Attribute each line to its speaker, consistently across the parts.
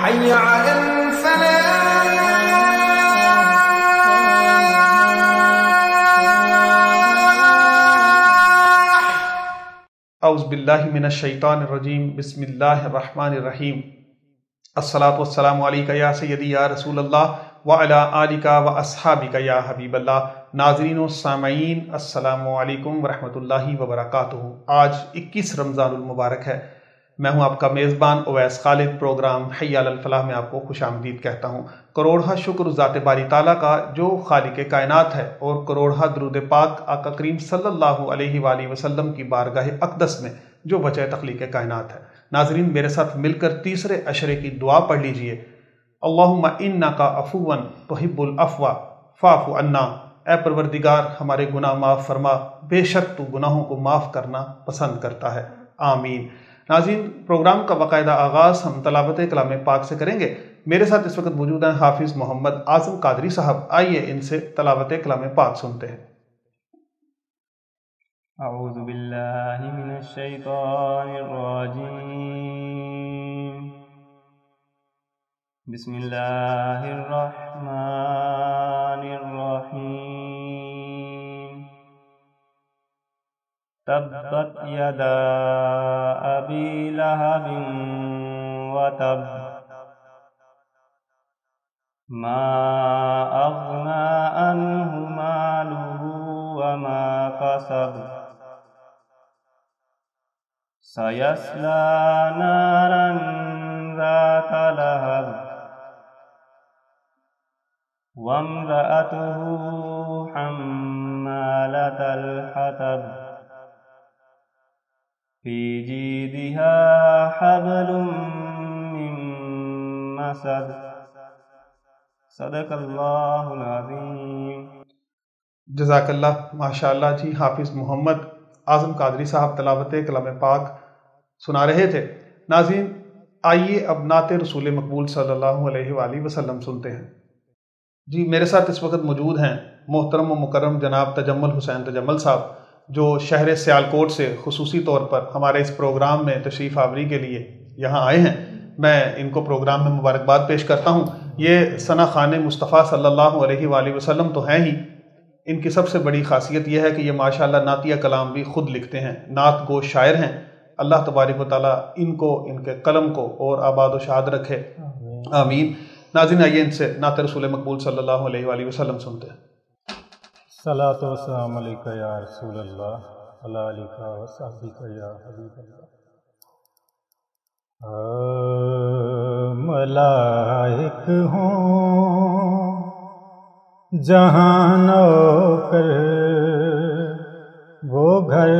Speaker 1: حي على الفلاح.
Speaker 2: اعوذ باللہ من الشیطان الرجیم، بسم اللہ الرحمن الرحیم۔ الصلاۃ والسلام علیکہ یا سیدی یا رسول اللہ وعلی آلک و اصحابک یا حبیب اللہ۔ ناظرین و سامعین، السلام علیکم ورحمۃ اللہ وبرکاتہ۔ آج 21 رمضان المبارک ہے۔ میں ہوں آپ کا میزبان اویس خالد۔ پروگرام حی علی الفلاح میں آپ کو خوش آمدید کہتا ہوں۔ کروڑہا شکر ذات باری تعالیٰ کا جو خالق کائنات ہے، اور کروڑہا درود پاک آقا کریم صلی اللہ علیہ وآلہ وسلم کی بارگاہ اقدس میں جو وجہ تخلیق کائنات ہے۔ ناظرین، میرے ساتھ مل کر تیسرے عشرے کی دعا پڑھ لیجئے۔ اللہم انکا عفو تحب العفو فاعف عنا۔ اے پروردگار، ہمارے گناہ معاف فرما، بے شک تو گناہوں کو معاف کرنا پسند کرتا ہے، آمین۔ ناظرین، پروگرام کا باقاعدہ آغاز ہم تلاوت کلام پاک سے کریں گے۔ میرے ساتھ اس وقت موجود ہیں حافظ محمد اعظم قادری صاحب۔ آئیے ان سے تلاوت کلام پاک سنتے ہیں۔
Speaker 3: اعوذ باللہ من الشیطان الرجیم، بسم اللہ الرحمن الرحیم۔ تبت یدا ابی لہب وتب ما اغنی عنہ مالہ وما کسب سیصلی نارا ذات لہب وامرأته حمالة الحطب في جيدها حبل من مسد صدق اللہ العظیم۔
Speaker 2: جزاک اللہ، ماشاء اللہ جی۔ حافظ محمد اعظم قادری صاحب تلاوت کلام پاک سنا رہے تھے۔ ناظرین، آئیے اب نعت رسول مقبول صلی اللہ علیہ وآلہ وسلم سنتے ہیں۔ جی، میرے ساتھ اس وقت موجود ہیں محترم و مکرم جناب تجمل حسین تجمل صاحب، جو شہر سیالکوٹ سے خصوصی طور پر ہمارے اس پروگرام میں تشریف آوری کے لیے یہاں آئے ہیں۔ میں ان کو پروگرام میں مبارکباد پیش کرتا ہوں۔ یہ ثنا خوان مصطفیٰ صلی اللہ علیہ وآلہ وسلم تو ہیں ہی، ان کی سب سے بڑی خاصیت یہ ہے کہ یہ ماشاءاللہ نعتیہ کلام بھی خود لکھتے ہیں، نعت گو شاعر ہیں۔ اللہ تبارک و تعالیٰ ان کو، ان کے قلم کو اور آباد و شاد رکھے، آمین۔ ناظرین، آئیے ان سے نعت رسول مقبول صلی اللہ علیہ وآلہ وسلم سنتے ہیں۔
Speaker 4: صلاۃ و سلام علیکہ یا رسول اللہ وعلی آلک و صحبک یا حبیب اللہ۔ ملائک ہوں جہاں نوکر، وہ گھر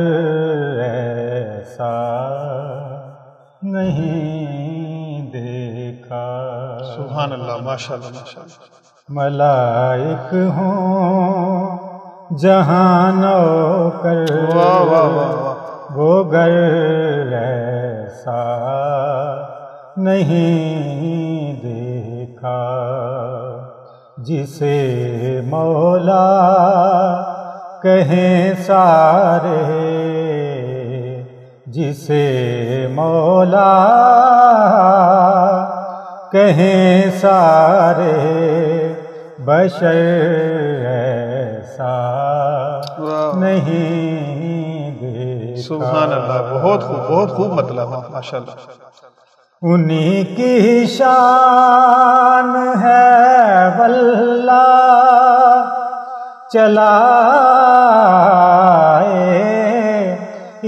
Speaker 4: ایسا نہیں دیکھا۔
Speaker 2: سبحان اللہ، ماشاءاللہ ماشاءاللہ۔
Speaker 4: ملائک ہوں جہاں نوکر،
Speaker 2: واہ واہ واہ واہ۔
Speaker 4: وہ گھر ایسا نہیں دیکھا، جسے مولا کہیں سارے، جسے مولا کہیں سارے، بشر ایسا نہیں دیکھا۔
Speaker 2: سبحان اللہ، بہت خوب، بہت خوب مطلب ہے، ماشاءاللہ۔
Speaker 4: انہی کی شان ہے واللہ چلائے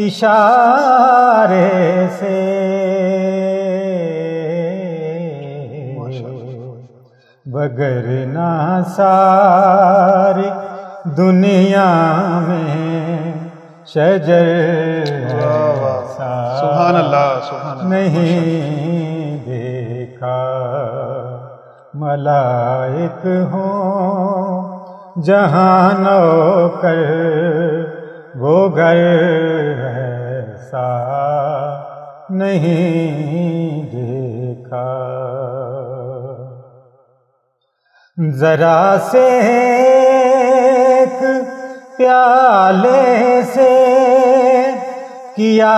Speaker 4: اشارے سے، وگرنہ ساری دنیا میں شجر
Speaker 2: سبحان اللہ، سبحان اللہ،
Speaker 4: نہیں دیکھا۔ ملائک ہوں جہاں نوکر، وہ گھر ایسا نہیں دیکھا۔ ذرا سے ایک پیالے سے کیا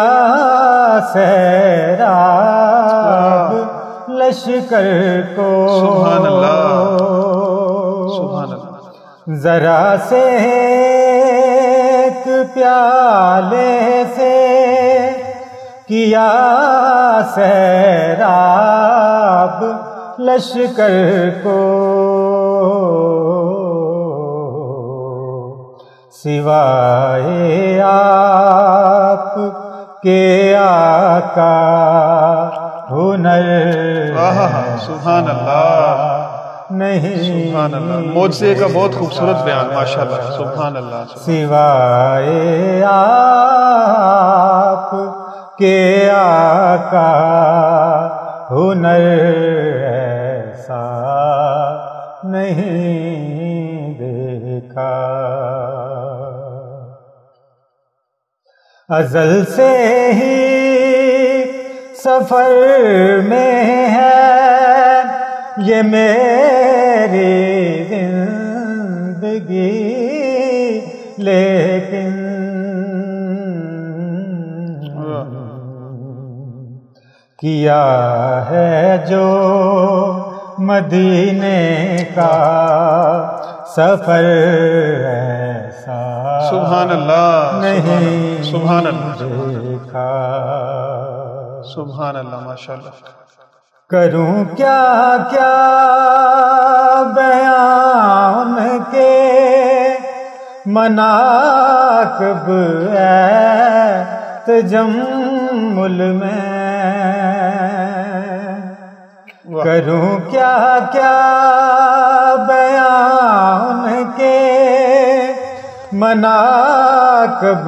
Speaker 4: سیراب لشکر کو
Speaker 2: سبحان اللہ، سبحان اللہ،
Speaker 4: ذرا سے ایک پیالے سے کیا سیراب لشکر کو، سوائے آپ کے آقا ہنر
Speaker 2: سبحان اللہ،
Speaker 4: نہیں،
Speaker 2: سبحان اللہ، معجزے کا بہت خوبصورت بیان، ماشاءاللہ، سبحان اللہ،
Speaker 4: سوائے آپ کے آقا ہنر ایسا نہیں دیکھا، ازل سے ہی سفر میں ہے یہ میری زندگی، لیکن کیا ہے جو مدینے کا سفر ایسا
Speaker 2: سبحان اللہ،
Speaker 4: نہیں
Speaker 2: سبحان اللہ،
Speaker 4: دیکھا،
Speaker 2: سبحان اللہ، ماشاءاللہ۔
Speaker 4: کروں کیا کیا بیان کے مناقب تجمل میں، کروں کیا کیا بیان کے مناقب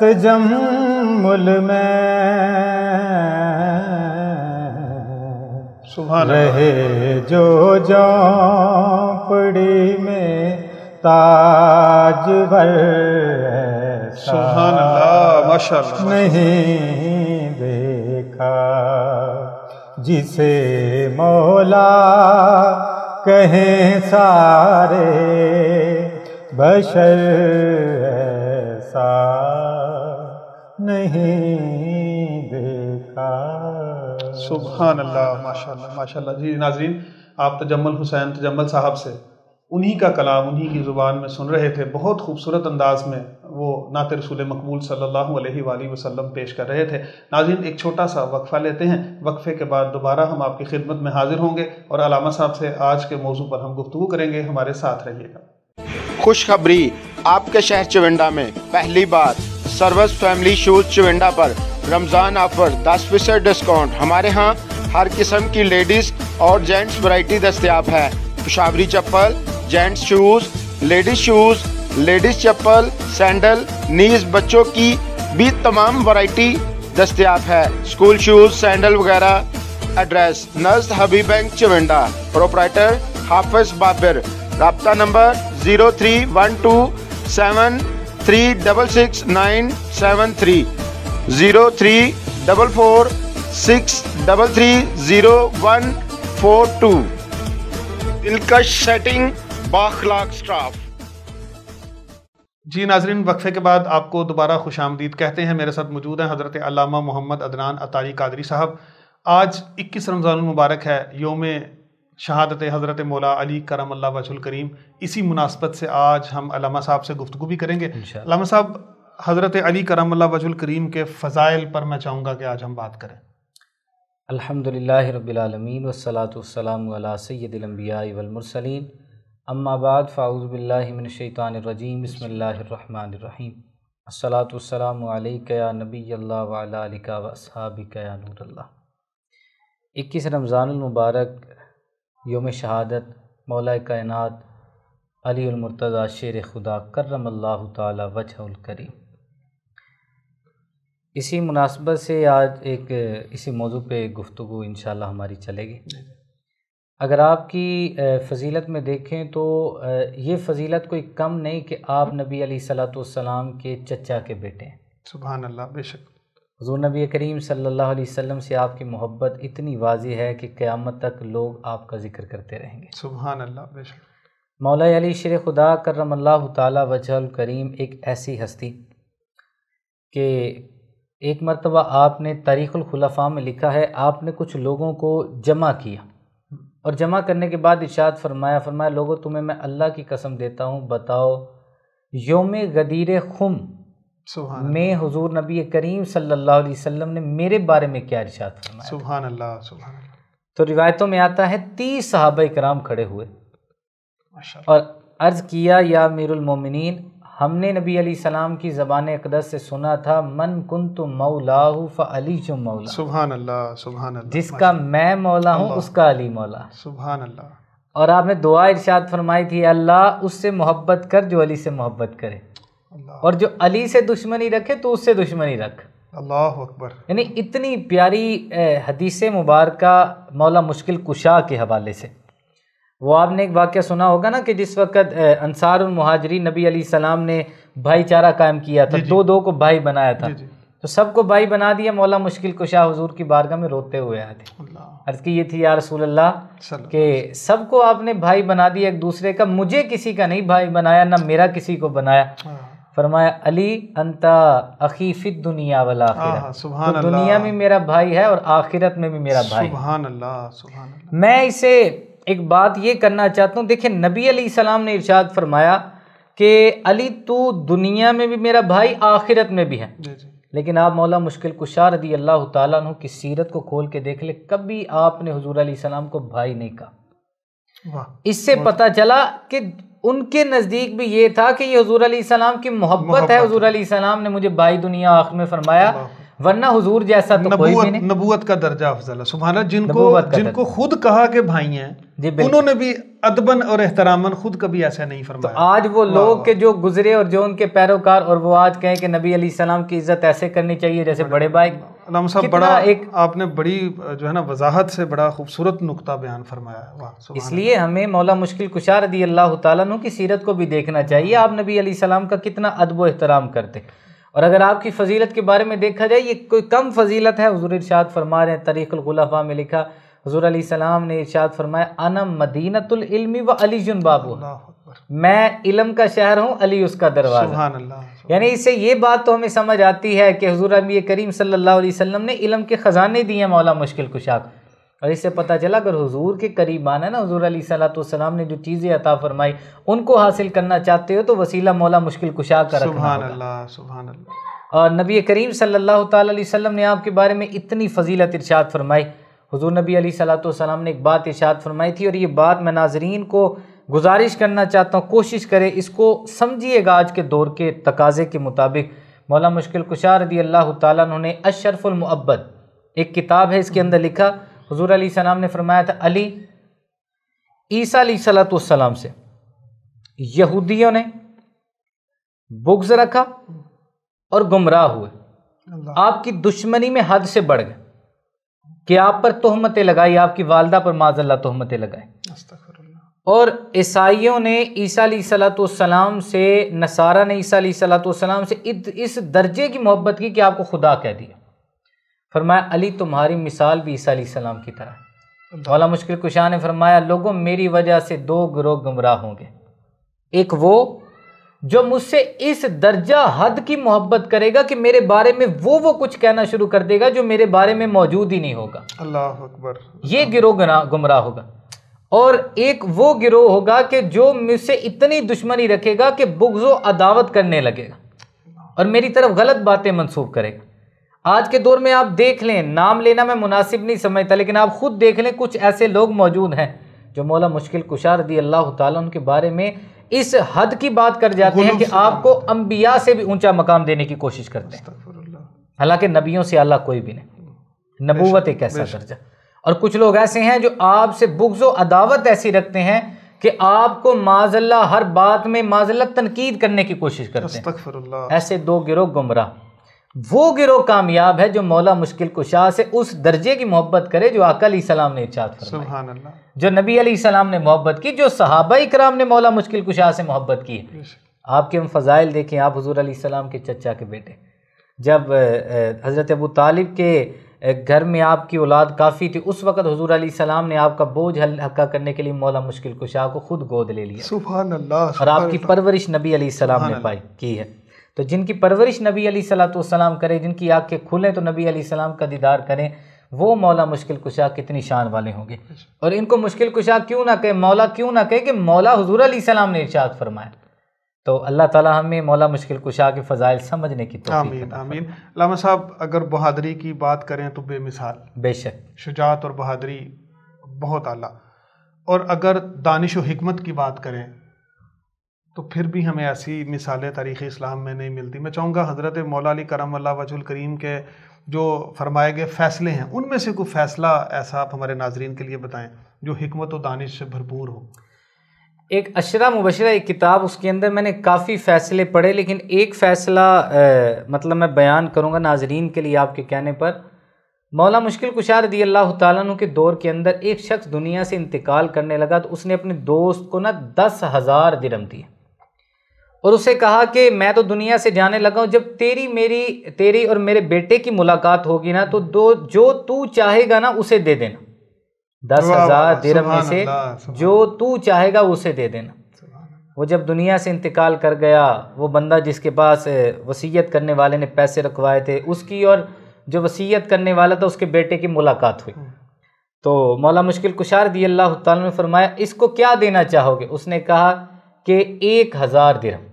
Speaker 4: تجمل میں،
Speaker 2: سبحان اللہ،
Speaker 4: رہے جو جھونپڑی میں تاج ور ایسا
Speaker 2: سبحان اللہ، ماشاءاللہ،
Speaker 4: نہیں دیکھا، جسے مولا کہیں سارے بشر ایسا نہیں دیکھا،
Speaker 2: سبحان اللہ، ماشاءاللہ، ماشاءاللہ۔ جی ناظرین، آپ تجمل حسین تجمل صاحب سے انہی کا کلام انہی کی زبان میں سن رہے تھے، بہت خوبصورت انداز میں وہ نعت رسول مقبول صلی اللہ علیہ وآلہ وسلم پیش کر رہے تھے۔ ناظرین، ایک چھوٹا سا وقفہ لیتے ہیں، وقفے کے بعد دوبارہ ہم آپ کی خدمت میں حاضر ہوں گے اور علامہ صاحب سے آج کے موضوع پر ہم گفتگو کریں گے، ہمارے ساتھ رہیے گا۔
Speaker 5: خوشخبری، آپ کے شہر چونڈا میں پہلی بار سروس فیملی شوز چونڈا پر رمضان آفر 10% ڈسکاؤنٹ۔ ہمارے ہاں ہر قسم کی لیڈیز اور جینٹس ورائٹی دستیاب ہے، پشاوری چپل، جینٹس شوز، لیڈیز چپل، سینڈل، نیز بچوں کی بھی تمام ورائٹی دستیاب ہے، اسکول شوز، سینڈل وغیرہ۔ ایڈریس نزد حبیب بینک چونڈا، پروپرائٹر حافظ بابر، رابطہ نمبر 031273666973 034463300142۔ دلکش سیٹنگ، بااخلاق سٹاف۔
Speaker 2: جی ناظرین، وقفے کے بعد آپ کو دوبارہ خوش آمدید کہتے ہیں۔ میرے ساتھ موجود ہیں حضرت علامہ محمد عدنان عطاری قادری صاحب۔ آج 21 رمضان المبارک ہے، یوم شہادت حضرت مولا علی کرم اللہ وجہ الکریم۔ اسی مناسبت سے آج ہم علامہ صاحب سے گفتگو بھی کریں گے۔ علامہ صاحب، حضرت علی کرم اللہ وجہ الکریم کے فضائل پر میں چاہوں گا کہ آج ہم بات کریں۔
Speaker 6: الحمدللہ رب العالمین والصلاة والسلام علی سید الانبیاء والمرسلین، اما بعد فاعوذ باللہ من الشیطان الرجیم، بسم اللہ الرحمن الرحیم، الصلاة والسلام علیک یا نبی اللہ وعلی آلک واصحابک یا نور اللہ۔ 21 رمضان المبارک، یوم شہادت مولا کائنات علی المرتضیٰ شیر خدا کرم اللہ تعالی وجہ الکریم۔ اسی مناسبت سے آج اسی موضوع پہ گفتگو انشاءاللہ ہماری چلے گی۔ اگر آپ کی فضیلت میں دیکھیں تو یہ فضیلت کوئی کم نہیں کہ آپ نبی علیہ الصلوۃ والسلام کے چچا کے بیٹے ہیں۔
Speaker 2: سبحان اللہ، بے شک۔
Speaker 6: حضور نبی کریم صلی اللہ علیہ وسلم سے آپ کی محبت اتنی واضح ہے کہ قیامت تک لوگ آپ کا ذکر کرتے رہیں گے۔
Speaker 2: سبحان اللہ، بے شک۔
Speaker 6: مولا علی شیر خدا کرم اللہ تعالی وجہ الکریم ایک ایسی ہستی کہ ایک مرتبہ آپ نے تاریخ الخلفاء میں لکھا ہے، آپ نے کچھ لوگوں کو جمع کیا اور جمع کرنے کے بعد ارشاد فرمایا لوگوں تمہیں میں اللہ کی قسم دیتا ہوں، بتاؤ یوم غدیر خم میں حضور نبی کریم صلی اللہ علیہ وسلم نے میرے بارے میں کیا ارشاد فرمایا؟
Speaker 2: سبحان اللہ سبحان اللہ۔
Speaker 6: تو روایتوں میں آتا ہے 30 صحابہ کرام کھڑے ہوئے اور عرض کیا یا امیر المومنین، ہم نے نبی علیہ السلام کی زبان اقدس سے سنا تھا من کنت مولاہ فعلی مولا،
Speaker 2: سبحان اللہ سبحان اللہ،
Speaker 6: جس کا میں مولا ہوں اس کا علی مولا۔
Speaker 2: سبحان اللہ۔
Speaker 6: اور آپ نے دعا ارشاد فرمائی تھی، اللہ اس سے محبت کر جو علی سے محبت کرے، اور جو علی سے دشمنی رکھے تو اس سے دشمنی رکھ۔
Speaker 2: اللہ اکبر۔
Speaker 6: یعنی اتنی پیاری حدیث مبارکہ مولا مشکل کشا کے حوالے سے۔ وہ آپ نے ایک واقعہ سنا ہوگا نا کہ جس وقت انصار المہاجرین نبی علیہ السلام نے بھائی چارہ قائم کیا تھا، دو کو بھائی بنایا تھا، تو سب کو بھائی بنا دیا، مولا مشکل کشا حضور کی بارگاہ میں روتے ہوئے آئے تھے۔ عرض کی یہ تھی یا رسول اللہ کہ سب کو آپ نے بھائی بنا دیا ایک دوسرے کا، مجھے کسی کا نہیں بھائی بنایا، نہ میرا کسی کو بنایا۔ فرمایا علی انتا اخی فی الدنیا والآخرہ، تو دنیا میں میرا بھائی ہے اور آخرت میں بھی میرا بھائی۔
Speaker 2: سبحان اللہ سبحان اللہ۔
Speaker 6: میں اسے ایک بات یہ کرنا چاہتا ہوں، دیکھیں نبی علیہ السلام نے ارشاد فرمایا کہ علی تو دنیا میں بھی میرا بھائی آخرت میں بھی ہے، لیکن آپ مولا مشکل کشا رضی اللہ تعالیٰ عنہ کی سیرت کو کھول کے دیکھ لیں، کبھی آپ نے حضور علیہ السلام کو بھائی نہیں کہا۔ اس سے پتہ چلا کہ ان کے نزدیک بھی یہ تھا کہ یہ حضور علیہ السلام کی محبت ہے، حضور علیہ السلام نے مجھے بھائی دنیا آخر میں فرمایا، ورنہ حضور جیسا تو کوئی بھی نہیں۔
Speaker 2: نبوت کا درجہ افضل ہے، سبحان اللہ۔ جن کو خود کہا کہ بھائی ہیں، انہوں نے بھی ادباً اور احتراماً خود کبھی ایسا نہیں فرمایا۔
Speaker 6: تو آج وہ لوگ کہ جو گزرے اور جو ان کے پیروکار، اور وہ آج کہیں کہ نبی علیہ السلام کی عزت ایسے کرنی چاہیے جیسے بڑے بھائی۔
Speaker 2: علامہ صاحب بڑا آپ نے بڑی جو ہے نا وضاحت سے بڑا خوبصورت نقطہ بیان فرمایا ہے۔
Speaker 6: اس لیے ہمیں مولا مشکل کشا رضی اللہ تعالیٰ عنہ کی سیرت کو بھی دیکھنا چاہیے، آپ نبی علیہ السلام کا کتنا ادب و احترام کرتے۔ اور اگر آپ کی فضیلت کے بارے میں دیکھا جائے، یہ کوئی کم فضیلت ہے؟ حضور ارشاد فرما رہے ہیں، تاریخ الخلفاء میں لکھا، حضور علیہ السلام نے ارشاد فرمایا انا مدینۃ العلم و علی بابہ، میں علم کا شہر ہوں، علی اس کا دروازہ۔
Speaker 2: سبحان اللہ۔
Speaker 6: یعنی اس سے یہ بات تو ہمیں سمجھ آتی ہے کہ حضور نبی کریم صلی اللہ علیہ وسلم نے علم کے خزانے دیے ہیں مولا مشکل کشا کو، اور اس سے پتہ چلا اگر حضور کے قریب آنا نا، حضور علیہ السلام نے جو چیزیں عطا فرمائی ان کو حاصل کرنا چاہتے ہو تو وسیلہ مولا مشکل کشا کا رکھنا ہوگا۔
Speaker 2: سبحان اللہ سبحان اللہ۔
Speaker 6: اور نبی کریم صلی اللہ تعالی علیہ وسلم نے آپ کے بارے میں اتنی فضیلت ارشاد فرمائی۔ حضور نبی علیہ السلام نے ایک بات ارشاد فرمائی تھی، اور یہ بات میں ناظرین کو گزارش کرنا چاہتا ہوں، کوشش کرے اس کو سمجھیے گا آج کے دور کے تقاضے کے مطابق۔ مولا مشکل کشا رضی اللہ تعالیٰ عنہ نے اشرف المعبد ایک کتاب ہے، اس کے اندر لکھا، حضور علیہ السلام نے فرمایا تھا علی عیسیٰ علیہ السلام سے یہودیوں نے بغض رکھا اور گمراہ ہوئے، آپ کی دشمنی میں حد سے بڑھ گئے کہ آپ پر تہمتیں لگائی، آپ کی والدہ پر معاذ اللہ تہمتیں لگائی، اور عیسائیوں نے عیسیٰ علیہ السلام سے، نصارہ نے عیسیٰ علیہ السلام سے اس درجے کی محبت کی کہ آپ کو خدا کہہ دیا۔ فرمایا علی تمہاری مثال بھی عیسیٰ علیہ السلام کی طرح ہے۔ مولا مشکل کشا نے فرمایا لوگوں میری وجہ سے دو گروہ گمراہ ہوں گے، ایک وہ جو مجھ سے اس درجہ حد کی محبت کرے گا کہ میرے بارے میں وہ کچھ کہنا شروع کر دے گا جو میرے بارے میں موجود ہی نہیں ہوگا،
Speaker 2: اللہ اکبر، یہ
Speaker 6: گروہ گمراہ ہوگا۔ اور ایک وہ گروہ ہوگا کہ جو مجھ سے اتنی دشمنی رکھے گا کہ بغض و عداوت کرنے لگے گا اور میری طرف غلط باتیں منسوب کرے گا۔ آج کے دور میں آپ دیکھ لیں، نام لینا میں مناسب نہیں سمجھتا، لیکن آپ خود دیکھ لیں کچھ ایسے لوگ موجود ہیں جو مولا مشکل کشا رضی اللہ تعالیٰ عنہ کے بارے میں اس حد کی بات کر جاتے ہیں کہ آپ کو انبیاء سے بھی اونچا مقام دینے کی کوشش کرتے ہیں، حالانکہ نبیوں سے اعلیٰ کوئی بھی نہیں، نبوت ایک ایسا درجہ۔ اور کچھ لوگ ایسے ہیں جو آپ سے بغض و عداوت ایسی رکھتے ہیں کہ آپ کو معاذ اللہ ہر بات میں معاذ اللہ تنقید کرنے کی کوشش کرتے ہیں۔ ایسے دو گروہ گمراہ، وہ گروہ کامیاب ہے جو مولا مشکل کشا سے اس درجے کی محبت کرے جو آقا علیہ السلام نے ارشاد فرمایا،
Speaker 2: سبحان اللہ،
Speaker 6: جو نبی علیہ السلام نے محبت کی، جو صحابہ اکرام نے مولا مشکل کشا سے محبت کی۔ آپ کے ہم فضائل دیکھیں، آپ حضور علیہ السلام کے چچا کے بیٹے، جب حضرت ابو طالب کے گھر میں آپ کی اولاد کافی تھی، اس وقت حضور علیہ السلام نے آپ کا بوجھ ہلکا کرنے کے لیے مولا مشکل کشا کو خود گود لے لیا،
Speaker 2: سبحان اللہ،
Speaker 6: اور آپ کی پرورش نبی علیہ السلام نے کی ہے۔ تو جن کی پرورش نبی علیہ الصلوۃ والسلام کرے، جن کی آنکھیں کھلیں تو نبی علیہ السلام کا دیدار کریں، وہ مولا مشکل کشا کتنی شان والے ہوں گے۔ اور ان کو مشکل کشا کیوں نہ کہے، مولا کیوں نہ کہے، کہ مولا حضور علیہ السلام نے ارشاد فرمایا۔ تو اللہ تعالیٰ ہمیں مولا مشکل کشا کے فضائل سمجھنے کی توفیق
Speaker 2: آمین
Speaker 6: عطا
Speaker 2: آمین۔ علامہ صاحب اگر بہادری کی بات کریں تو بے مثال،
Speaker 6: بے شک،
Speaker 2: شجاعت اور بہادری بہت اعلیٰ، اور اگر دانش و حکمت کی بات کریں تو پھر بھی ہمیں ایسی مثالیں تاریخ اسلام میں نہیں ملتی۔ میں چاہوں گا حضرت مولا علی کرم اللہ وجہ الکریم کے جو فرمائے گئے فیصلے ہیں، ان میں سے کوئی فیصلہ ایسا آپ ہمارے ناظرین کے لیے بتائیں جو حکمت و دانش سے بھرپور ہو۔
Speaker 6: ایک اشرا مبشرہ ایک کتاب، اس کے اندر میں نے کافی فیصلے پڑھے، لیکن ایک فیصلہ مطلب میں بیان کروں گا ناظرین کے لیے آپ کے کہنے پر۔ مولا مشکل کشا رضی اللہ تعالیٰ عنہ کے دور کے اندر ایک شخص دنیا سے انتقال کرنے لگا تو اس نے اپنے دوست کو 10,000 درہم دیے اور اسے کہا کہ میں تو دنیا سے جانے لگا ہوں، جب تیری اور میرے بیٹے کی ملاقات ہوگی نا تو جو تو چاہے گا نا اسے دے دینا، 10,000 درہم میں سے جو تو چاہے گا اسے دے دینا۔ وہ جب دنیا سے انتقال کر گیا، وہ بندہ جس کے پاس وصیت کرنے والے نے پیسے رکھوائے تھے، اس کی اور جو وصیت کرنے والا تھا اس کے بیٹے کی ملاقات ہوئی تو مولا مشکل کشا رضی اللہ تعالیٰ نے فرمایا اس کو کیا دینا چاہو گے؟ اس نے کہا کہ 1,000 درہم۔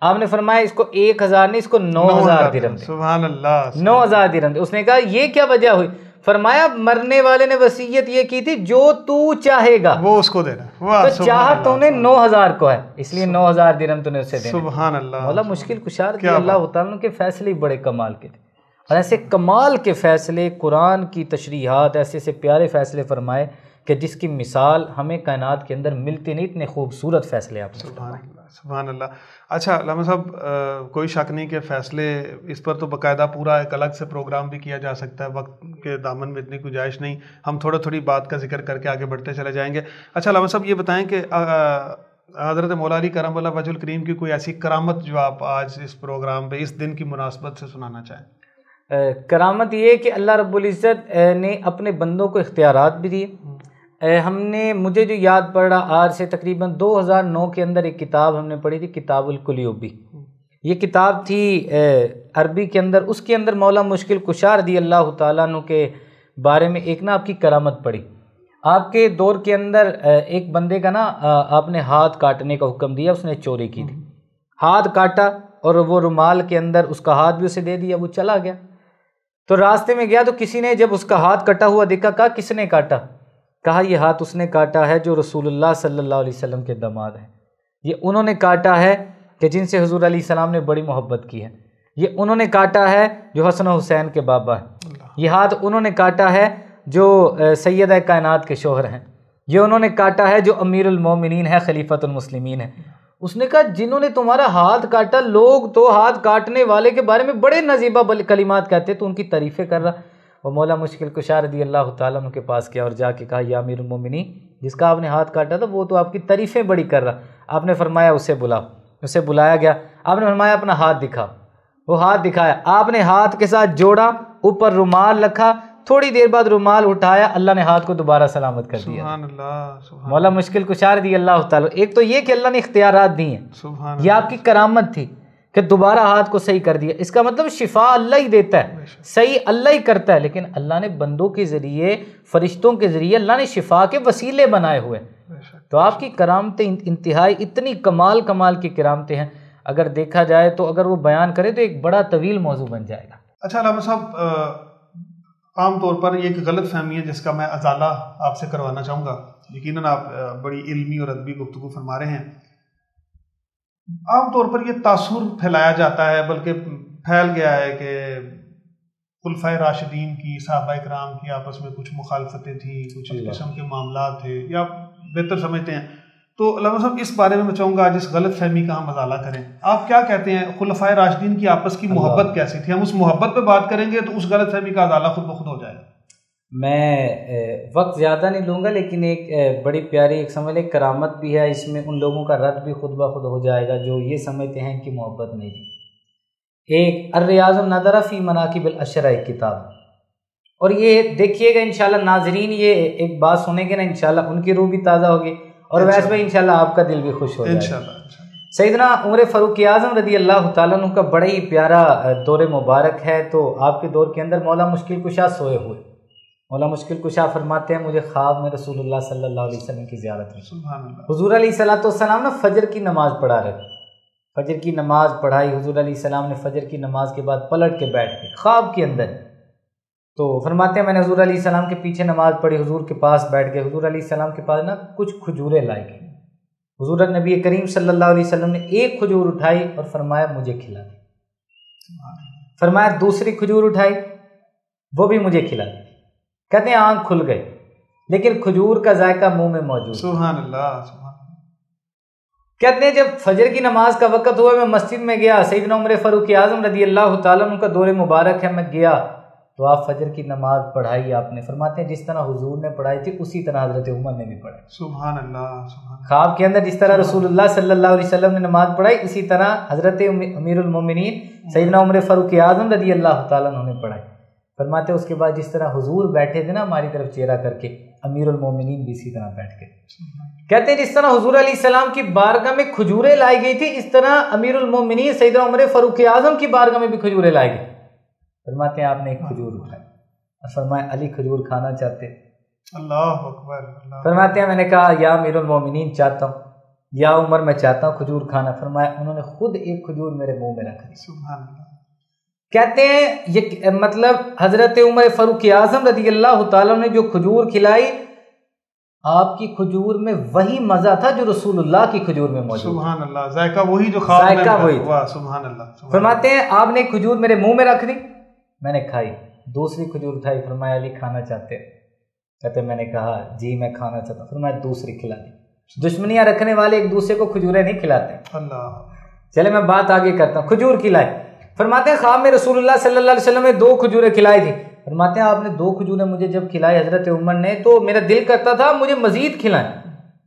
Speaker 6: آپ نے فرمایا اس کو 1,000 نہیں، اس کو 9,000 درہم دے۔
Speaker 2: سبحان اللہ،
Speaker 6: 9,000 درہم دے۔ اس نے کہا یہ کیا وجہ ہوئی؟ فرمایا مرنے والے نے وصیت یہ کی تھی جو تو چاہے گا
Speaker 2: وہ اس کو دینا،
Speaker 6: تو چاہت تو نے 9,000 کو ہے، اس لیے 9,000 درہم تو نے اسے دینا۔
Speaker 2: سبحان اللہ۔
Speaker 6: مولا مشکل کشا رضی اللہ تعالیٰ کے فیصلے بڑے کمال کے تھے، اور ایسے کمال کے فیصلے، قرآن کی تشریحات، ایسے پیارے فیصلے فرمائے کہ جس کی مثال ہمیں کائنات کے اندر ملتی نہیں، اتنے خوبصورت فیصلے آپ نے۔
Speaker 2: سبحان اللہ، سبحان اللہ۔ اچھا علامہ صاحب، کوئی شک نہیں کہ فیصلے، اس پر تو باقاعدہ پورا ایک الگ سے پروگرام بھی کیا جا سکتا ہے، وقت کے دامن میں اتنی گنجائش نہیں، ہم تھوڑی بات کا ذکر کر کے آگے بڑھتے چلے جائیں گے۔ اچھا علامہ صاحب یہ بتائیں کہ حضرت مولا علی کرم اللہ وجہ الکریم کی کوئی ایسی کرامت جو آپ آج اس پروگرام پہ اس دن کی مناسبت سے سنانا چاہیں؟
Speaker 6: کرامت یہ کہ اللہ رب العزت نے اپنے بندوں کو اختیارات بھی دیے۔ مجھے جو یاد پڑ رہا، آج سے تقریباً 2009 کے اندر ایک کتاب ہم نے پڑھی تھی، کتاب القلیوبی۔ یہ کتاب تھی عربی کے اندر، اس کے اندر مولا مشکل کشا رضی اللہ تعالیٰ عنہ کے بارے میں ایک آپ کی کرامت پڑھی۔ آپ کے دور کے اندر ایک بندے کا آپ نے ہاتھ کاٹنے کا حکم دیا، اس نے چوری کی تھی، ہاتھ کاٹا اور وہ رومال کے اندر اس کا ہاتھ بھی اسے دے دیا، وہ چلا گیا۔ تو راستے میں گیا تو کسی نے جب اس کا ہاتھ کٹا ہوا دیکھا، کہا کس نے کاٹا؟ کہا یہ ہاتھ اس نے کاٹا ہے جو رسول اللہ صلی اللہ علیہ وسلم کے داماد ہیں، یہ انہوں نے کاٹا ہے کہ جن سے حضور علیہ السلام نے بڑی محبت کی ہے، یہ انہوں نے کاٹا ہے جو حسن و حسین کے بابا ہیں، یہ ہاتھ انہوں نے کاٹا ہے جو سیدہ کائنات کے شوہر ہیں، یہ انہوں نے کاٹا ہے جو امیر المومنین ہے، خلیفۃ المسلمین ہیں۔ اس نے کہا جنہوں نے تمہارا ہاتھ کاٹا، لوگ تو ہاتھ کاٹنے والے کے بارے میں بڑے نزیبہ کلمات کہتے، تو ان کی تعریفیں کر رہا۔ وہ مولا مشکل کشا رضی اللہ تعالیٰ عنہ کے پاس گیا اور جا کے کہا یا امیر المومنین، جس کا آپ نے ہاتھ کاٹا تھا وہ تو آپ کی تعریفیں بڑی کر رہا۔ آپ نے فرمایا اسے بلاؤ، اسے بلایا گیا، آپ نے فرمایا اپنا ہاتھ دکھا، وہ ہاتھ دکھایا، آپ نے ہاتھ کے ساتھ جوڑا، اوپر رومال رکھا، تھوڑی دیر بعد رومال اٹھایا، اللہ نے ہاتھ کو دوبارہ سلامت کر دیا۔
Speaker 2: سبحان اللہ، سبحان
Speaker 6: مولا مشکل کشا رضی اللہ تعالیٰ، ایک تو یہ کہ اللہ نے اختیارات دی ہیں،
Speaker 2: سبحان
Speaker 6: یہ آپ کی کرامت تھی کہ دوبارہ ہاتھ کو صحیح کر دیا۔ اس کا مطلب شفا اللہ ہی دیتا ہے، صحیح اللہ ہی کرتا ہے، لیکن اللہ نے بندوں کے ذریعے، فرشتوں کے ذریعے اللہ نے شفا کے وسیلے بنائے ہوئے۔ تو آپ کی کرامتیں انتہائی اتنی کمال کی کرامتیں ہیں، اگر دیکھا جائے تو اگر وہ بیان کرے تو ایک بڑا طویل موضوع بن جائے گا۔
Speaker 2: اچھا علامہ صاحب، عام طور پر یہ ایک غلط فہمی ہے جس کا میں ازالہ آپ سے کروانا چاہوں گا، یقیناً آپ بڑی علمی اور ادبی گفتگو فرما رہے ہیں۔ عام طور پر یہ تاثر پھیلایا جاتا ہے، بلکہ پھیل گیا ہے کہ خلفائے راشدین کی، صحابہ کرام کی آپس میں کچھ مخالفتیں تھیں، کچھ اس قسم کے معاملات تھے، یا بہتر سمجھتے ہیں۔ تو علامہ صاحب اس بارے میں چاہوں گا آج اس غلط فہمی کا ہم ازالہ کریں۔ آپ کیا کہتے ہیں خلفائے راشدین کی آپس کی محبت کیسی تھی؟ ہم اس محبت پہ بات کریں گے تو اس غلط فہمی کا ازالہ خود بخود ہو جائے گا۔
Speaker 6: میں وقت زیادہ نہیں لوں گا، لیکن ایک بڑی پیاری ایک سمجھ لیں کرامت بھی ہے اس میں، ان لوگوں کا رد بھی خود بخود ہو جائے گا جو یہ سمجھتے ہیں کہ محبت نہیں تھی۔ ایک الریاض النظرہ فی مناقب الاشرا ایک کتاب، اور یہ دیکھیے گا انشاءاللہ ناظرین، یہ ایک بات سنیں گے نا انشاءاللہ ان کی روح بھی تازہ ہوگی، اور ویسے بھی انشاءاللہ آپ کا دل بھی خوش ہو جائے گا۔ سیدنا عمر فاروق اعظم رضی اللہ تعالیٰ عنہ کا بڑا ہی پیارا دور مبارک ہے. تو آپ کے دور کے اندر مولا مشکل کشا سوئے ہوئے. مولا مشکل کشا فرماتے ہیں مجھے خواب میں رسول اللہ صلی اللہ علیہ وسلم کی زیارت ہوئی.
Speaker 2: سبحان اللہ.
Speaker 6: حضور علیہ الصلوۃ والسلام نے فجر کی نماز پڑھا رہے تھے. فجر کی نماز پڑھائی حضور علیہ السلام نے. فجر کی نماز کے بعد پلٹ کے بیٹھ گئے خواب کے اندر. تو فرماتے ہیں میں نے حضور علیہ السلام کے پیچھے نماز پڑھی, حضور کے پاس بیٹھ گئے. حضور علیہ السلام کے پاس نا کچھ کھجوریں لائی گئی. حضور نبی کریم صلی اللہ علیہ وسلم نے ایک کھجور اٹھائی اور فرمایا مجھے کھلا دے. فرمایا دوسری کھجور اٹھائی, وہ بھی مجھے کھلا دے. کہتے ہیں آنکھ کھل گئی لیکن کھجور کا ذائقہ منہ میں موجود.
Speaker 2: سبحان اللہ. سبحان اللہ.
Speaker 6: کہتے ہیں جب فجر کی نماز کا وقت ہوا میں مسجد میں گیا. سیدنا عمر فاروق اعظم رضی اللہ تعالیٰ عنہ کا دور مبارک ہے. میں گیا تو آپ فجر کی نماز پڑھائی آپ نے. فرماتے ہیں جس طرح حضور نے پڑھائی تھی اسی طرح حضرت عمر نے بھی پڑھائی.
Speaker 2: سبحان اللہ. سبحان اللہ.
Speaker 6: خواب کے اندر جس طرح رسول اللہ صلی اللہ علیہ وسلم نے نماز پڑھائی اسی طرح حضرت امیر المومنین سیدنا عمر فاروق اعظم رضی اللہ تعالیٰ عنہ نے پڑھائی. فرماتے ہیں اس کے بعد جس طرح حضور بیٹھے تھے نا ہماری طرف چہرہ کر کے, امیر المومنین بھی اسی طرح بیٹھ کے. کہتے ہیں جس طرح حضور علیہ السلام کی بارگاہ میں کھجوریں لائی گئی تھی اس طرح امیر المومنین سیدنا عمر فاروق اعظم کی بارگاہ میں بھی کھجوریں لائی گئی. فرماتے ہیں آپ نے ایک کھجور اٹھائی اور فرمایا علی کھجور کھانا چاہتے.
Speaker 2: اللہ اکبر.
Speaker 6: فرماتے ہیں میں نے کہا یا امیر المومنین چاہتا ہوں, یا عمر میں چاہتا ہوں کھجور کھانا. فرمایا انہوں نے خود ایک کھجور میرے منہ میں رکھ دی.
Speaker 2: سبحان اللہ.
Speaker 6: کہتے ہیں یہ مطلب حضرت عمر فاروق اعظم رضی اللہ تعالیٰ نے جو کھجور کھلائی آپ کی کھجور میں وہی مزہ تھا جو رسول اللہ کی کھجور میں موجود.
Speaker 2: سبحان اللہ. ذائقہ وہی جو خواب میں.
Speaker 6: ذائقہ وہی.
Speaker 2: واہ سبحان اللہ.
Speaker 6: فرماتے ہیں آپ نے کھجور میرے منہ میں رکھ دی, میں نے کھائی. دوسری کھجور اٹھائی. فرمایا علی کھانا چاہتے. کہتے میں نے کہا جی میں کھانا چاہتا ہوں. فرمایا دوسری کھلا دی. دشمنیاں رکھنے والے ایک دوسرے کو کھجوریں نہیں کھلاتے.
Speaker 2: اللہ.
Speaker 6: چلے میں بات آگے کرتا ہوں. کھجور کھلائی. فرماتے ہیں خواب میں رسول اللہ صلی اللہ علیہ وسلم نے 2 کھجوریں کھلائی تھی. فرماتے ہیں آپ نے 2 کھجوریں مجھے جب کھلائی حضرت عمر نے تو میرا دل کرتا تھا مجھے مزید کھلائیں,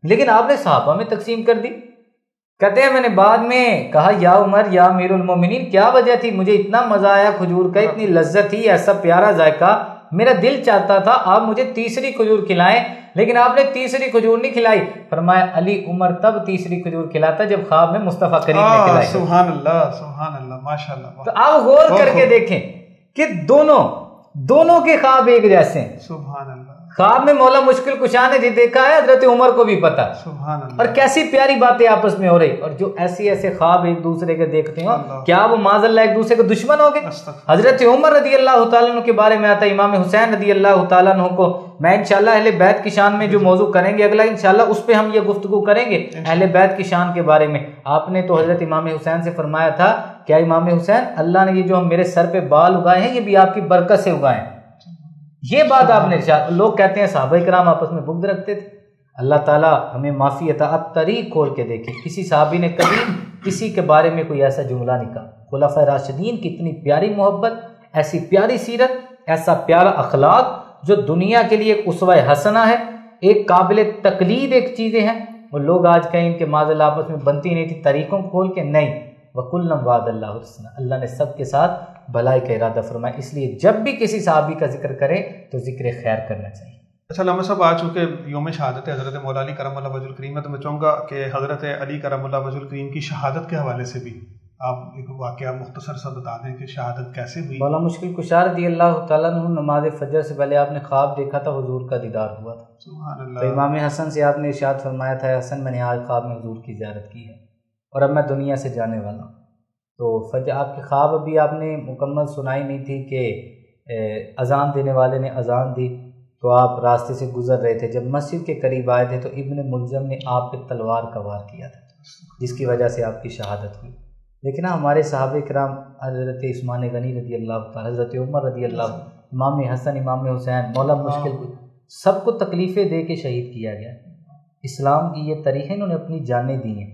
Speaker 6: لیکن آپ نے صحابہ میں تقسیم کر دی. کہتے ہیں میں نے بعد میں کہا یا عمر یا امیر المومنین کیا وجہ تھی, مجھے اتنا مزہ آیا کھجور کا, اتنی لذت تھی, ایسا پیارا ذائقہ, میرا دل چاہتا تھا آپ مجھے تیسری کھجور کھلائیں, لیکن آپ نے تیسری کھجور نہیں کھلائی. فرمایا علی عمر تب تیسری کھجور کھلاتا جب خواب میں مصطفیٰ کریم نے کھلائی.
Speaker 2: سبحان اللہ. سبحان اللہ. ماشاءاللہ.
Speaker 6: تو آپ غور کر کے دیکھیں کہ دونوں کے خواب ایک جیسے ہیں.
Speaker 2: سبحان اللہ.
Speaker 6: خواب میں مولا مشکل کشا نے جی دیکھا ہے, حضرت عمر کو بھی پتا.
Speaker 2: سبحان اللہ.
Speaker 6: اور کیسی پیاری باتیں آپس میں ہو رہی, اور جو ایسے خواب ایک دوسرے کے دیکھتے ہو کیا وہ معاذ اللہ ایک دوسرے کے دشمن ہو گئے. حضرت عمر رضی اللہ تعالیٰ عنہ کے بارے میں آتا ہے, امام حسین رضی اللہ تعالیٰ عنہ کو میں انشاءاللہ اہل بیت کی شان میں جو موضوع کریں گے اگلا انشاءاللہ اس پہ ہم یہ گفتگو کریں گے اہل بیت کی شان کے بارے میں. آپ نے تو حضرت امام حسین سے فرمایا تھا کیا امام حسین اللہ نے یہ جو ہم میرے سر پہ بال اگائے ہیں یہ بھی آپ کی برکت سے اگائے ہیں. یہ بات آپ نے ارشاد. لوگ کہتے ہیں صحابہ کرام آپس میں بغض رکھتے تھے. اللہ تعالیٰ ہمیں معافی عطا. اب طریق کھول کے دیکھیں کسی صحابی نے کبھی کسی کے بارے میں کوئی ایسا جملہ نہیں کہا. خلفائے راشدین کی اتنی پیاری محبت, ایسی پیاری سیرت, ایسا پیارا اخلاق جو دنیا کے لیے ایک اسوہ حسنہ ہے, ایک قابل تقلید ایک چیزیں ہیں. اور لوگ آج کہیں ان کے معاذ اللہ آپس میں بنتی نہیں تھی طریقوں کھول کے, نہیں. وَكُلًّا وَعَدَ اللَّهُ الْحُسْنَىٰ, اللہ نے سب کے ساتھ بھلائی کا ارادہ فرمایا. اس لیے جب بھی کسی صحابی کا ذکر کریں تو ذکر خیر کرنا چاہیے.
Speaker 2: اچھا علامہ صاحب, آ چکے یوم شہادت حضرت مولا علی کرم اللہ وجہ الکریم ہے, تو میں چاہوں گا کہ حضرت علی کرم اللہ وجہ الکریم کی شہادت کے حوالے سے بھی آپ ایک واقعہ مختصر سا بتا دیں کہ شہادت کیسے ہوئی.
Speaker 6: مولا مشکل کشا رضی اللہ تعالیٰ عنہ نماز فجر سے پہلے آپ نے خواب دیکھا تھا, حضور کا دیدار ہوا تھا.
Speaker 2: سبحان اللہ.
Speaker 6: تو امام حسن سے آپ نے ارشاد فرمایا تھا حسن میں نے آج خواب میں حضور کی زیارت کی ہے اور اب میں دنیا سے جانے والا ہوں. تو فجر آپ کے خواب ابھی آپ نے مکمل سنائی نہیں تھی کہ اذان دینے والے نے اذان دی تو آپ راستے سے گزر رہے تھے. جب مسجد کے قریب آئے تھے تو ابن ملجم نے آپ پہ تلوار کا وار کیا تھا جس کی وجہ سے آپ کی شہادت ہوئی. لیکن ہمارے صحابہ کرام حضرت عثمان غنی رضی اللہ تعالیٰ, حضرت عمر رضی اللہ, امام حسن, امام حسین, مولا مشکل, سب کو تکلیفیں دے کے شہید کیا گیا. اسلام کی یہ تاریخ ہے, انہوں نے اپنی جانیں دی ہیں.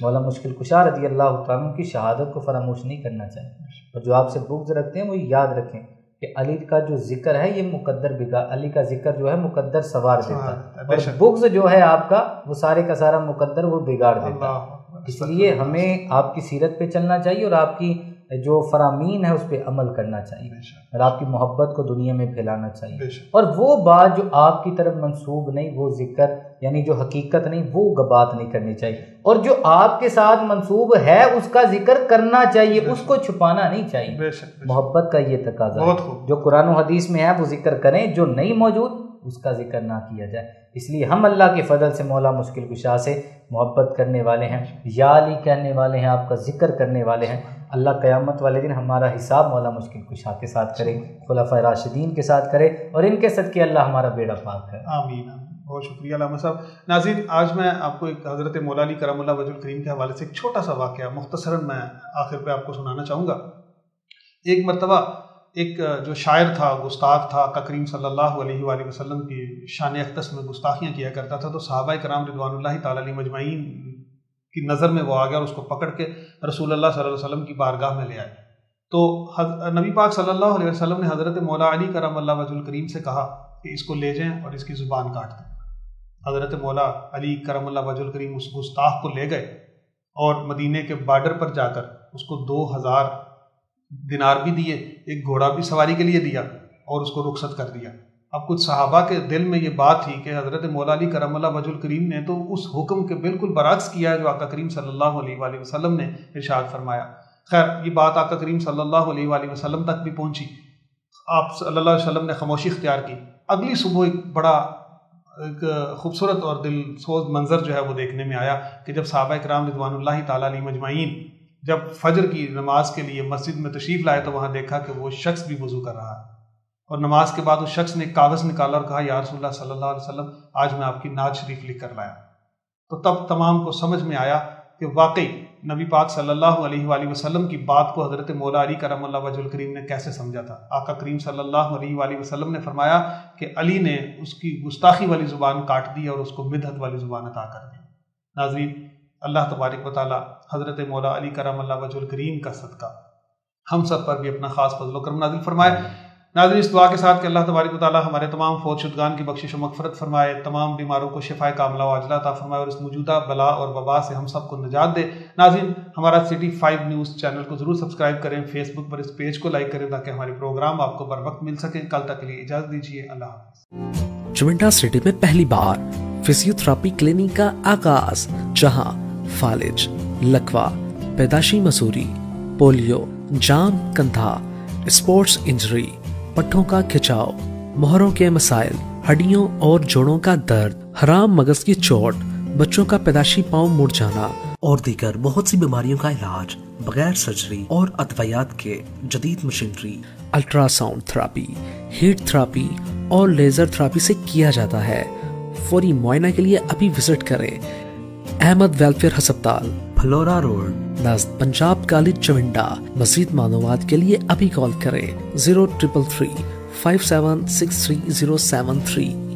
Speaker 6: مولا مشکل کشا رضی اللہ تعالیٰ کی شہادت کو فراموش نہیں کرنا چاہیے. اور جو آپ سے بغض رکھتے ہیں وہ یاد رکھیں کہ علی کا جو ذکر ہے یہ مقدر بگاڑ, علی کا ذکر جو ہے مقدر سوار دیتا ہے, اور بغض جو ہے آپ کا وہ سارے کا سارا مقدر وہ بگاڑ دیتا ہے. اس لیے ہمیں آپ کی سیرت پہ چلنا چاہیے اور آپ کی جو فرامین ہے اس پہ عمل کرنا چاہیے اور آپ کی محبت کو دنیا میں پھیلانا چاہیے، اور وہ بات جو آپ کی طرف منسوب نہیں، وہ ذکر یعنی جو حقیقت نہیں، وہ بات نہیں کرنی چاہیے، اور جو آپ کے ساتھ منسوب ہے اس کا ذکر کرنا چاہیے، اس کو چھپانا نہیں چاہیے۔ محبت کا یہ تقاضا ہے، جو قرآن و حدیث میں ہے وہ ذکر کریں، جو نہیں موجود اس کا ذکر نہ کیا جائے۔ اس لیے ہم اللہ کے فضل سے مولا مشکل کشا سے محبت کرنے والے ہیں، یا علی کہنے والے ہیں، آپ کا ذکر کرنے والے ہیں۔ اللہ قیامت والے دن ہمارا حساب مولا مشکل کشا کے ساتھ کرے، خلفائے راشدین کے ساتھ کرے، اور ان کے صدقے اللہ ہمارا بیڑا پاک کرے۔
Speaker 2: آمین۔ بہت شکریہ علامہ صاحب۔ ناظرین، آج میں آپ کو ایک حضرت مولا علی کرم اللہ وجہ الکریم کے حوالے سے ایک چھوٹا سا واقعہ مختصراً میں آخر پہ آپ کو سنانا چاہوں گا۔ ایک مرتبہ ایک جو شاعر تھا، گستاخ تھا، آقا کریم صلی اللہ علیہ وآلہ وسلم کی شان اقدس میں گستاخیاں کیا کرتا تھا، تو صحابہ کرام رضوان اللہ تعالی علیہ مجمعین کی نظر میں وہ آ گیا اور اس کو پکڑ کے رسول اللہ صلی اللہ علیہ وسلم کی بارگاہ میں لے آئے۔ تو نبی پاک صلی اللہ علیہ وسلم نے حضرت مولا علی کرم اللہ وجہ الکریم سے کہا کہ اس کو لے جائیں اور اس کی زبان کاٹ دیں۔ حضرت مولا علی کرم اللہ وجہ الکریم اس گستاخ کو لے گئے اور مدینے کے بارڈر پر جا کر اس کو 2000 دینار بھی دیے، ایک گھوڑا بھی سواری کے لیے دیا اور اس کو رخصت کر دیا۔ اب کچھ صحابہ کے دل میں یہ بات تھی کہ حضرت مولا علی کرم اللہ وجہ الکریم نے تو اس حکم کے بالکل برعکس کیا جو آقا کریم صلی اللہ علیہ وآلہ وسلم نے ارشاد فرمایا۔ خیر، یہ بات آقا کریم صلی اللہ علیہ وآلہ وسلم تک بھی پہنچی، آپ صلی اللہ علیہ وسلم نے خاموشی اختیار کی۔ اگلی صبح ایک بڑا ایک خوبصورت اور دل سوز منظر جو ہے وہ دیکھنے میں آیا کہ جب صحابہ کرام رضوان اللہ تعالیٰ علیہ مجمعین جب فجر کی نماز کے لیے مسجد میں تشریف لائے تو وہاں دیکھا کہ وہ شخص بھی وضو کر رہا ہے، اور نماز کے بعد اس شخص نے ایک کاغذ نکالا اور کہا یا رسول اللہ صلی اللہ علیہ وسلم، آج میں آپ کی نعت شریف لکھ کر لایا۔ تو تب تمام کو سمجھ میں آیا کہ واقعی نبی پاک صلی اللہ علیہ وآلہ وسلم کی بات کو حضرت مولا علی کرم اللہ وجہ الکریم نے کیسے سمجھا تھا۔ آقا کریم صلی اللہ علیہ وآلہ وسلم نے فرمایا کہ علی نے اس کی گستاخی والی زبان کاٹ دی اور اس کو مدحت والی زبان عطا کر دی۔ ناظرین، اللہ تبارک و تعالی حضرت مولا علی کرم اللہ وجہ الکریم کا صدقہ ہم سب پر بھی اپنا خاص فضل و کرم نازل فرمائے۔ ناظرین، اس دعا کے ساتھ کہ اللہ تبارک و تعالی ہمارے تمام فوت شدگان کی بخشش و مغفرت فرمائے، تمام بیماروں کو شفائے کاملہ و عاجلہ عطا فرمائے اور اس موجودہ بلا اور وبا سے ہم سب کو نجات دے۔ ناظرین، ہمارا سٹی 5 نیوز چینل کو ضرور سبسکرائب کریں، فیس بک پر اس پیج کو لائک کریں تاکہ ہمارے پروگرام آپ کو بر وقت مل سکیں۔ کل تک کے لیے اجازت دیجیے، اللہ حافظ۔
Speaker 7: چونٹا سٹی میں پہلی بار فزیو تھراپی کلینک کا آغاز، جہاں فالج، لکوہ، پیدائشی مسوری، پولیو، جام کندھا، اسپورٹس انجری، پٹھوں کا کھچاؤ، مہروں کے مسائل، ہڈیوں اور جوڑوں کا درد، حرام مغز کی چوٹ، بچوں کا پیدائشی پاؤں مڑ جانا اور دیگر بہت سی بیماریوں کا علاج بغیر سرجری اور ادویات کے جدید machinery, ultrasound therapy, heat therapy اور لیزر تھراپی سے کیا جاتا ہے۔ فوری معائنہ کے لیے ابھی وزٹ کریں احمد ویلفیئر ہسپتال، پھلورا روڈ، نزد پنجاب کالج چونڈا۔ مزید معلومات کے لیے ابھی کال کریں 0333 5763 073۔